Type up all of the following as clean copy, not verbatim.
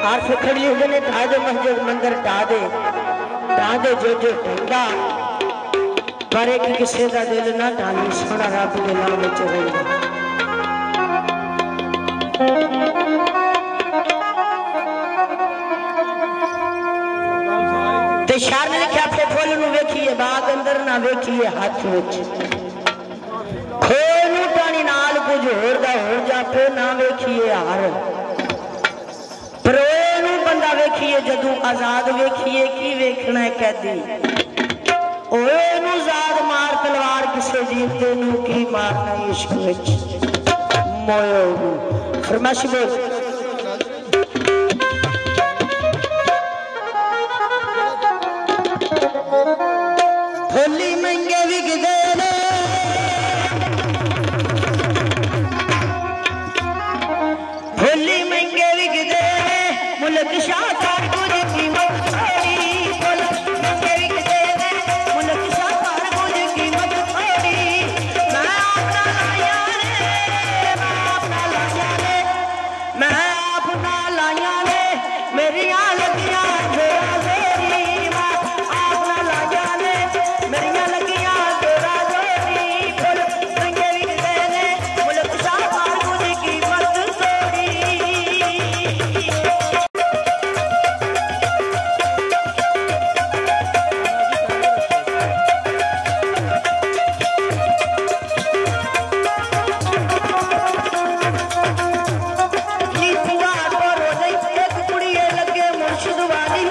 are सुखड़ी हुजने ठाजो मस्जिद मंदिर ठादे जो जो ढंगा पर एक किसे दा दिल ना ढाली सोना रब दे नाम विच रहिंदा ते शार ने लिखा पे फूल नु वेखिए बाग अंदर ना वेखिए हाथ विच खोल नु टाणी नाल कुछ होर दा हो जापे ना वेखिए हार बंदा वेखिए जदू आजाद वेखिए की वेखना है कैदी ओए नू जाद मार तलवार किसे जीते नू की मारना इश्क विच मोयो फरमाइश बोल होली मंगे विकदे ने होली मंगे विकदे मुल्क शाह ठाकुर की मत छोड़ी मुल्क मंगे विकदे ने मुल्क शाह ठाकुर की मत छोड़ी मैं अपना लाया ने मेरिया लगिया जोरा जोरी मैं अपना लाया ने मेरिया लगिया जोरा जोरी मुल्क मंगे विकदे ने मुल्क शाह ठाकुर की मत छोड़ी एक कुड़िए लगे मुर्शिद वाली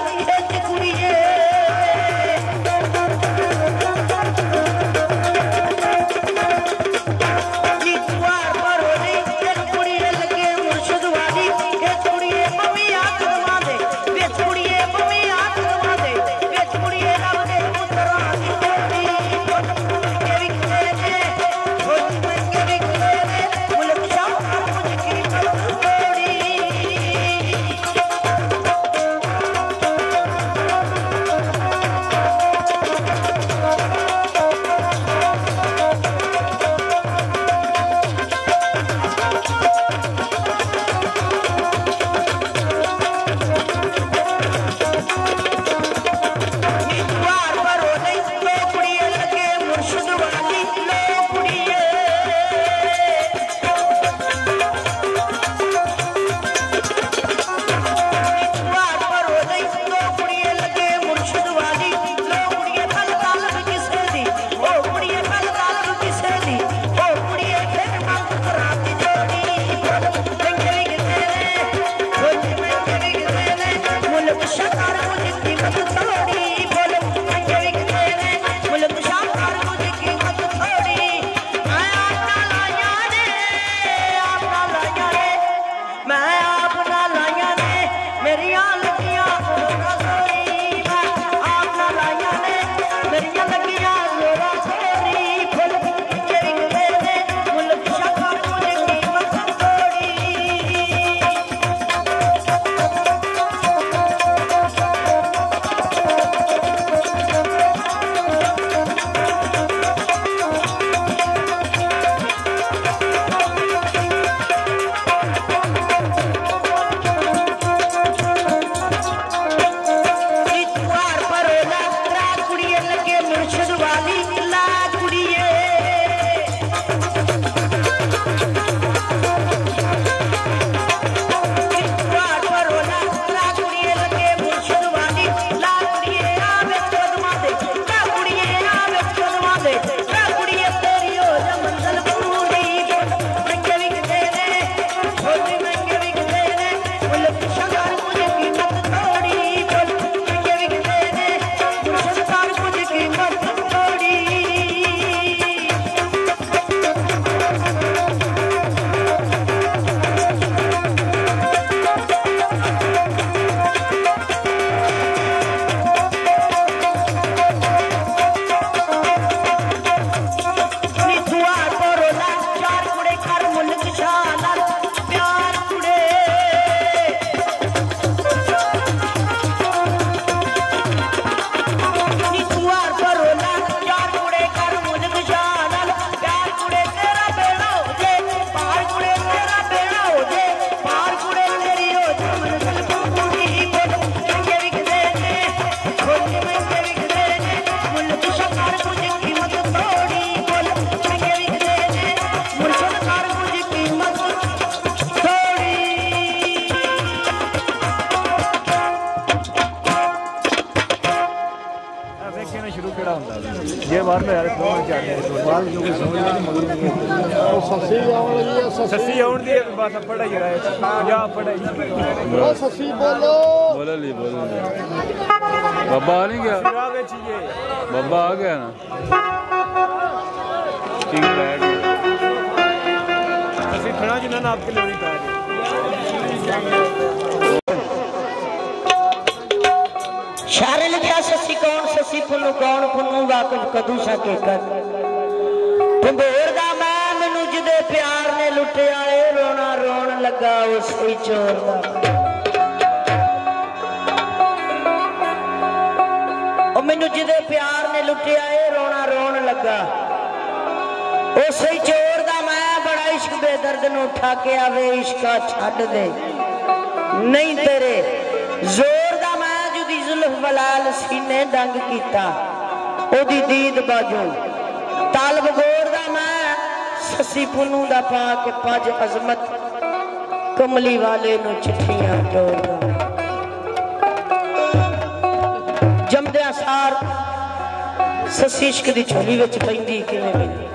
ये बार में यार दो क्या बाल जो कुछ समझ नहीं मगर वो सस्सी आउन लगी है सस्सी आउन दी बात पढ़ाई रहा है या पढ़ाई ओ सस्सी बोलो ली बाबा आ नहीं गया बाबा आ गया ना ठीक है सस्सी खड़ा जिन्होंने आपके लिए नहीं पाया शारे लिखा ससी कौन ससी पुन्नू कौन पुन्नू वाकिफ कदू सके कर भंबोर दा मैं मैनू जिदे प्यार ने लुटिया ए रोना रोन लगा उस ही चोर दा ओ मैनू जिदे प्यार ने लुटिया ए रोना रोन लगा उस ही चोर दा मैं बड़ा इश्क बेदर्द नू उठा के आवे इश्का छड्ड दे नहीं तेरे जोर वलाल सीने डंग कीता ओदी दीद बाजू तालब गोर दा मैं ससी पुन्नू दा पाक पज अजमत कमली वाले नु चिट्ठियां जोड़दा जमदे सार ससी इश्क दी झोली विच पैंदी किवें पैंदी